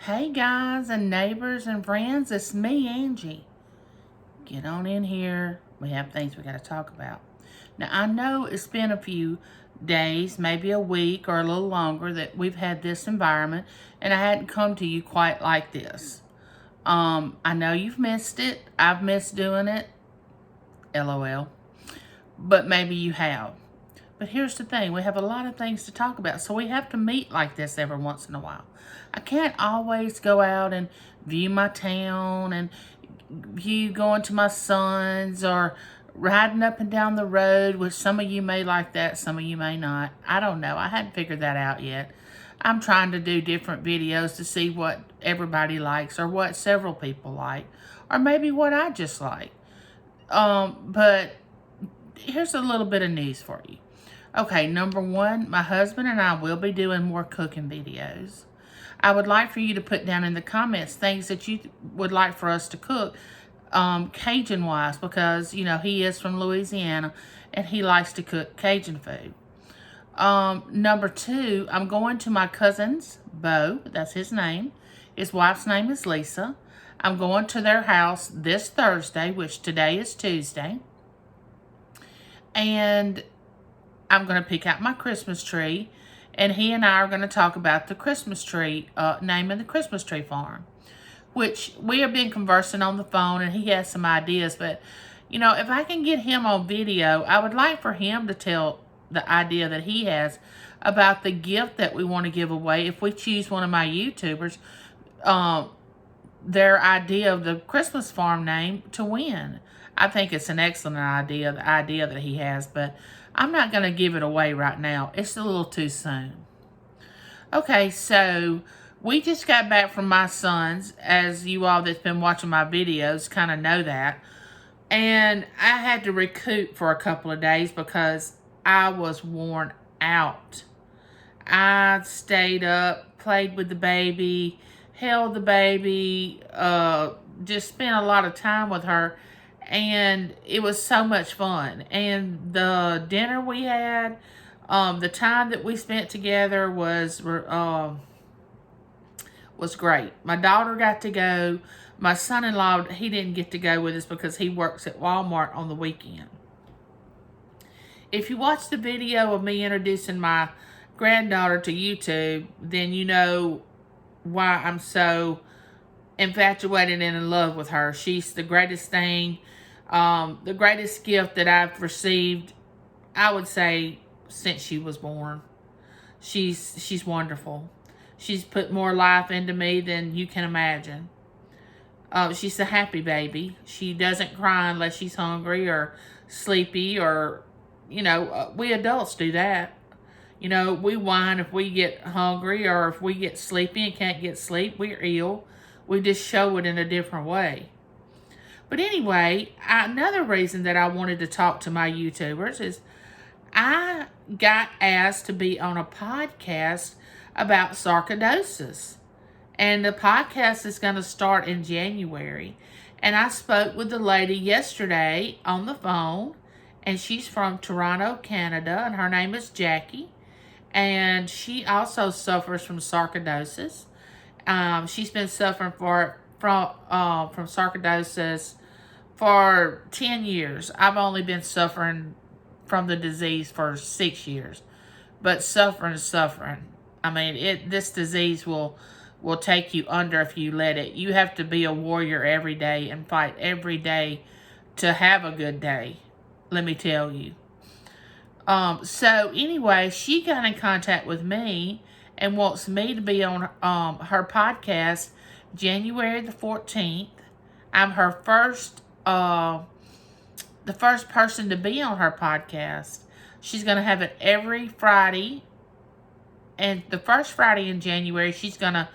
Hey guys and neighbors and friends, it's me, Angie. Get on in here. We have things we got to talk about. Now, I know it's been a few days, maybe a week or a little longer, that we've had this environment, and I hadn't come to you quite like this. I know you've missed it. I've missed doing it. LOL. But maybe you have. But here's the thing, we have a lot of things to talk about, so we have to meet like this every once in a while. I can't always go out and view my town and view going to my son's or riding up and down the road, which some of you may like that, some of you may not. I don't know. I hadn't figured that out yet. I'm trying to do different videos to see what everybody likes or what several people like or maybe what I just like. But here's a little bit of news for you. Okay, number one, my husband and I will be doing more cooking videos. I would like for you to put down in the comments things that you would like for us to cook, Cajun-wise, because, you know, he is from Louisiana and he likes to cook Cajun food. Number two, I'm going to my cousin's, Bo, that's his name. His wife's name is Lisa. I'm going to their house this Thursday, which today is Tuesday. And I'm going to pick out my Christmas tree, and he and I are going to talk about the Christmas tree, naming the Christmas tree farm, which we have been conversing on the phone, and he has some ideas. But, you know, if I can get him on video, I would like for him to tell the idea that he has about the gift that we want to give away if we choose one of my YouTubers, their idea of the Christmas farm name to win. I think it's an excellent idea, the idea that he has, but I'm not going to give it away right now. It's a little too soon. Okay, so we just got back from my son's, as you all that's been watching my videos kind of know that. And I had to recoup for a couple of days because I was worn out. I stayed up, played with the baby, held the baby, just spent a lot of time with her. And it was so much fun. And the dinner we had, the time that we spent together was great. My daughter got to go. My son-in-law, he didn't get to go with us because he works at Walmart on the weekend. If you watch the video of me introducing my granddaughter to YouTube, then you know why I'm so infatuated and in love with her. She's the greatest thing, the greatest gift that I've received, I would say, since she was born. She's wonderful. She's put more life into me than you can imagine. She's a happy baby. She doesn't cry unless she's hungry or sleepy or, you know, we adults do that. You know, we whine if we get hungry or if we get sleepy and can't get sleep. We're ill. We just show it in a different way. But anyway, another reason that I wanted to talk to my YouTubers is I got asked to be on a podcast about sarcoidosis. And the podcast is going to start in January. And I spoke with the lady yesterday on the phone, and she's from Toronto, Canada, and her name is Jackie. And she also suffers from sarcoidosis. She's been suffering from sarcoidosis for 10 years. I've only been suffering from the disease for 6 years. But suffering is suffering. I mean, this disease will take you under if you let it. You have to be a warrior every day and fight every day to have a good day, let me tell you. So anyway, she got in contact with me and wants me to be on her podcast January the 14th. I'm her first, the first person to be on her podcast. She's going to have it every Friday. And the first Friday in January, she's going to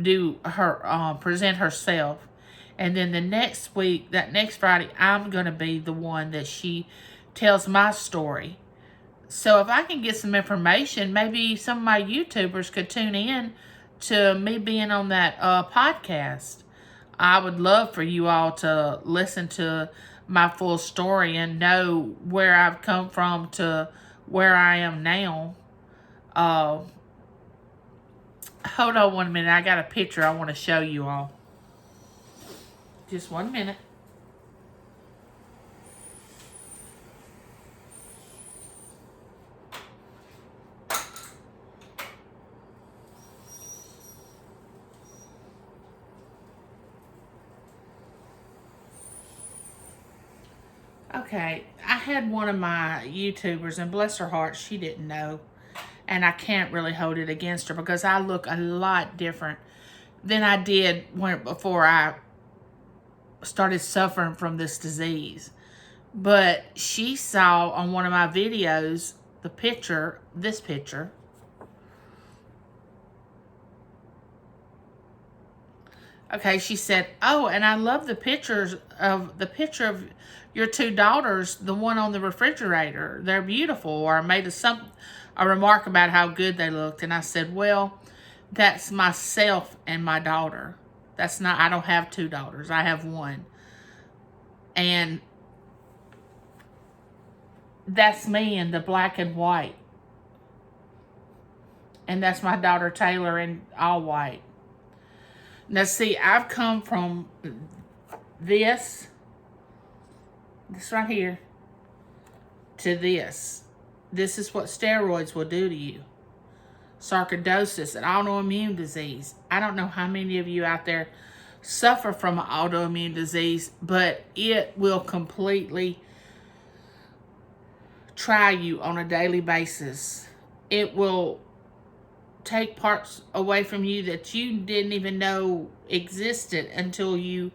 do her, present herself. And then the next week, that next Friday, I'm going to be the one that she tells my story. So if I can get some information, maybe some of my YouTubers could tune in to me being on that podcast. I would love for you all to listen to my full story and know where I've come from to where I am now. Hold on 1 minute. I got a picture I want to show you all. Just 1 minute. Okay, I had one of my YouTubers, and bless her heart, she didn't know. And I can't really hold it against her because I look a lot different than I did before I started suffering from this disease. But she saw on one of my videos the picture, this picture. Okay, she said, "Oh, and I love the picture of your two daughters, the one on the refrigerator. They're beautiful." Or I made a remark about how good they looked, and I said, "Well, that's myself and my daughter. That's not. I don't have two daughters. I have one, and that's me in the black and white, and that's my daughter Taylor in all white." Now, see, I've come from this right here, to this. This is what steroids will do to you. Sarcoidosis, an autoimmune disease. I don't know how many of you out there suffer from an autoimmune disease, but it will completely try you on a daily basis. It will take parts away from you that you didn't even know existed until you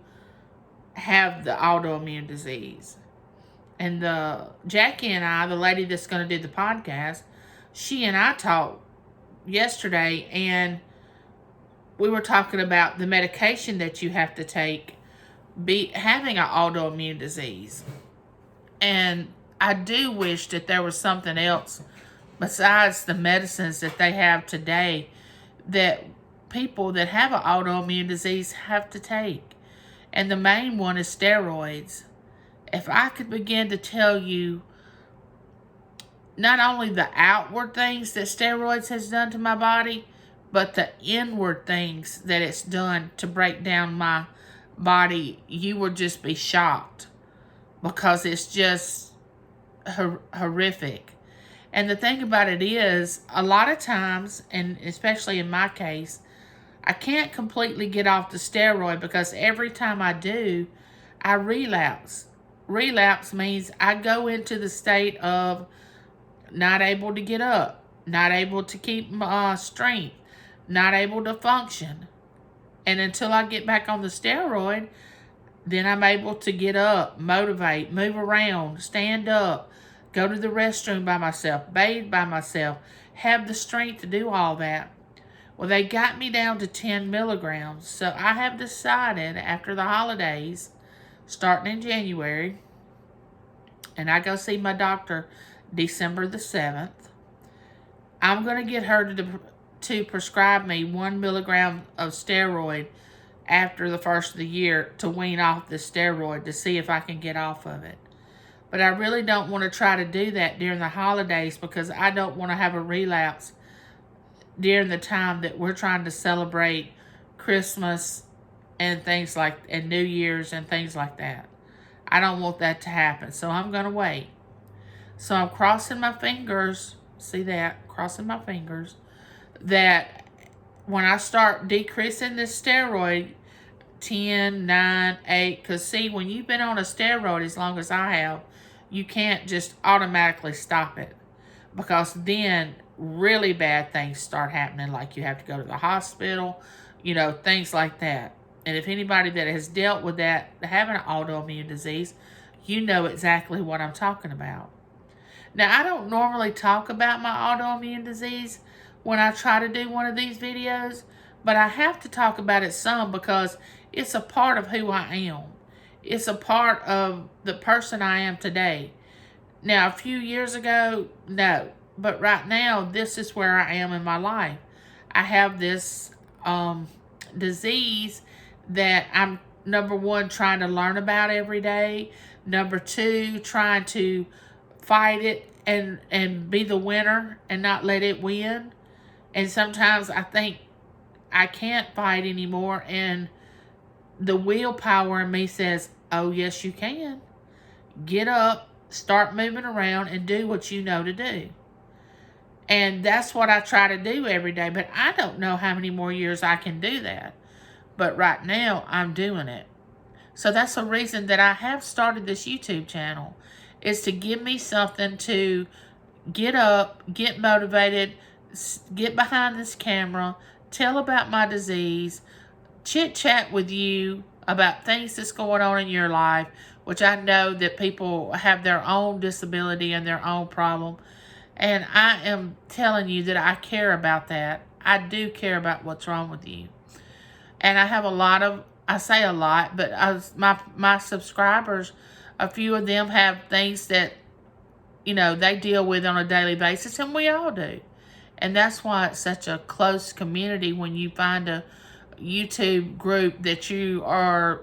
have the autoimmune disease. And Jackie and I, the lady that's going to do the podcast, she and I talked yesterday, and we were talking about the medication that you have to take having an autoimmune disease. And I do wish that there was something else besides the medicines that they have today that people that have an autoimmune disease have to take. And the main one is steroids. If I could begin to tell you not only the outward things that steroids has done to my body, but the inward things that it's done to break down my body, you would just be shocked, because it's just horrific. And the thing about it is, a lot of times, and especially in my case, I can't completely get off the steroid because every time I do, I relapse. Relapse means I go into the state of not able to get up, not able to keep my strength, not able to function. And until I get back on the steroid, then I'm able to get up, motivate, move around, stand up, go to the restroom by myself, bathe by myself, have the strength to do all that. Well, they got me down to 10 milligrams. So I have decided after the holidays, starting in January, and I go see my doctor December the 7th, I'm going to get her to prescribe me 1 milligram of steroid after the first of the year to wean off the steroid to see if I can get off of it. But I really don't want to try to do that during the holidays because I don't want to have a relapse during the time that we're trying to celebrate Christmas and things like, and New Year's and things like that. I don't want that to happen. So I'm going to wait. So I'm crossing my fingers. See that? Crossing my fingers. That when I start decreasing this steroid, 10, 9, 8, because see, when you've been on a steroid as long as I have, you can't just automatically stop it, because then really bad things start happening, like you have to go to the hospital, things like that. And if anybody that has dealt with that, having an autoimmune disease, you know exactly what I'm talking about. Now, I don't normally talk about my autoimmune disease when I try to do one of these videos, but I have to talk about it some because it's a part of who I am. It's a part of the person I am today. Now, a few years ago, no. But right now, this is where I am in my life. I have this disease that I'm, number one, trying to learn about every day. Number two, trying to fight it and be the winner and not let it win. And sometimes I think I can't fight anymore. And the willpower in me says, oh, yes, you can. Get up, start moving around, and do what you know to do. And that's what I try to do every day. But I don't know how many more years I can do that. But right now, I'm doing it. So that's the reason that I have started this YouTube channel, is to give me something to get up, get motivated, get behind this camera, tell about my disease, chit-chat with you about things that's going on in your life, which I know that people have their own disability and their own problem. And I am telling you that I care about that. I do care about what's wrong with you. And I have a lot of, I say a lot, but my subscribers, a few of them have things that, you know, they deal with on a daily basis, and we all do. And that's why it's such a close community when you find a YouTube group that you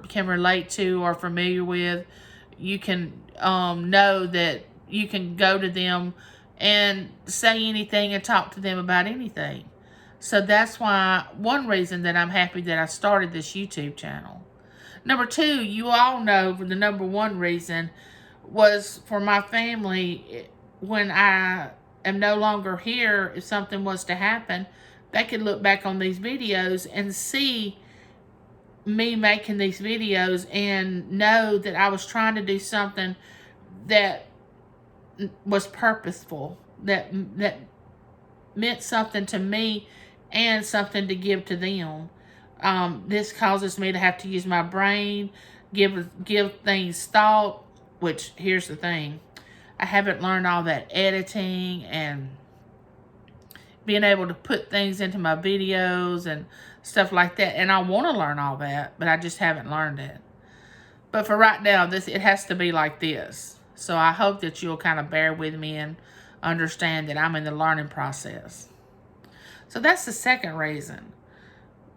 can relate to or familiar with. You can know that you can go to them and say anything and talk to them about anything. So that's why, one reason that I'm happy that I started this YouTube channel. Number two, you all know the number one reason was for my family. When I am no longer here, if something was to happen, they could look back on these videos and see me making these videos and know that I was trying to do something that was purposeful, that meant something to me and something to give to them. This causes me to have to use my brain, give things thought, which, here's the thing, I haven't learned all that editing and being able to put things into my videos and stuff like that. And I want to learn all that, but I just haven't learned it. But for right now, it has to be like this. So I hope that you'll kind of bear with me and understand that I'm in the learning process. So that's the second reason.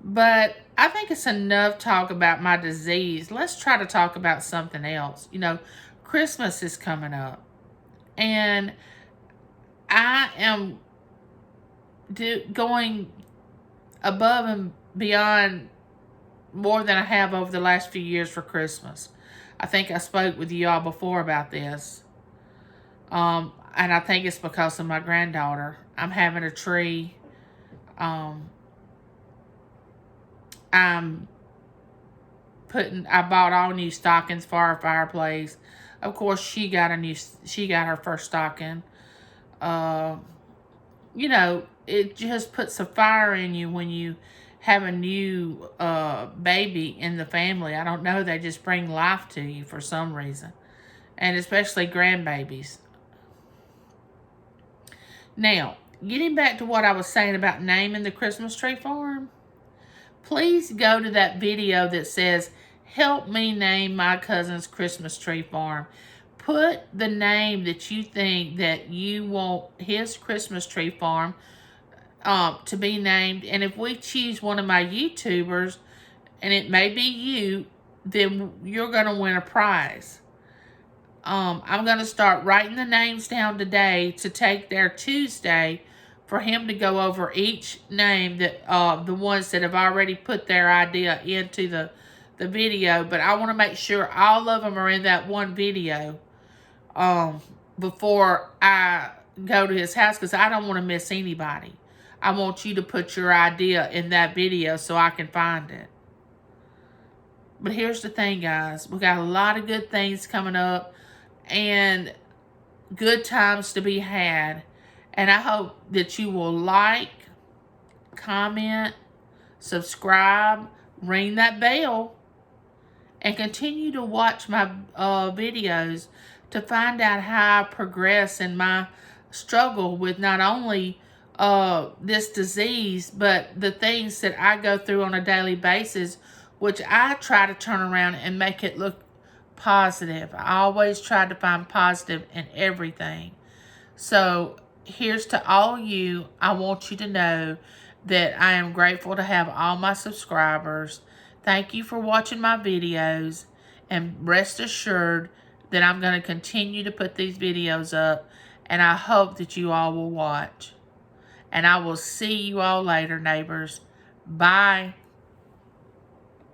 But I think it's enough talk about my disease. Let's try to talk about something else. You know, Christmas is coming up. And I am going above and beyond more than I have over the last few years for Christmas. I think I spoke with you all before about this. And I think it's because of my granddaughter. I'm having a tree. I bought all new stockings for our fireplace. Of course, she got her first stocking. You know, it just puts a fire in you when you have a new baby in the family. I don't know, they just bring life to you for some reason. And especially grandbabies. Now, getting back to what I was saying about naming the Christmas tree farm, please go to that video that says, help me name my cousin's Christmas tree farm. Put the name that you think that you want his Christmas tree farm to be named. And if we choose one of my YouTubers, and it may be you, then you're going to win a prize. I'm going to start writing the names down today to take there Tuesday for him to go over each name, that the ones that have already put their idea into the video. But I want to make sure all of them are in that one video before I go to his house, because I don't want to miss anybody. I want you to put your idea in that video so I can find it. But here's the thing, guys. We got a lot of good things coming up and good times to be had. And I hope that you will like, comment, subscribe, ring that bell, and continue to watch my videos to find out how I progress in my struggle with not only this disease, but the things that I go through on a daily basis, which I try to turn around and make it look positive. I always try to find positive in everything. So here's to all you. I want you to know that I am grateful to have all my subscribers. Thank you for watching my videos, and rest assured that I'm going to continue to put these videos up, and I hope that you all will watch. And I will see you all later, neighbors. Bye.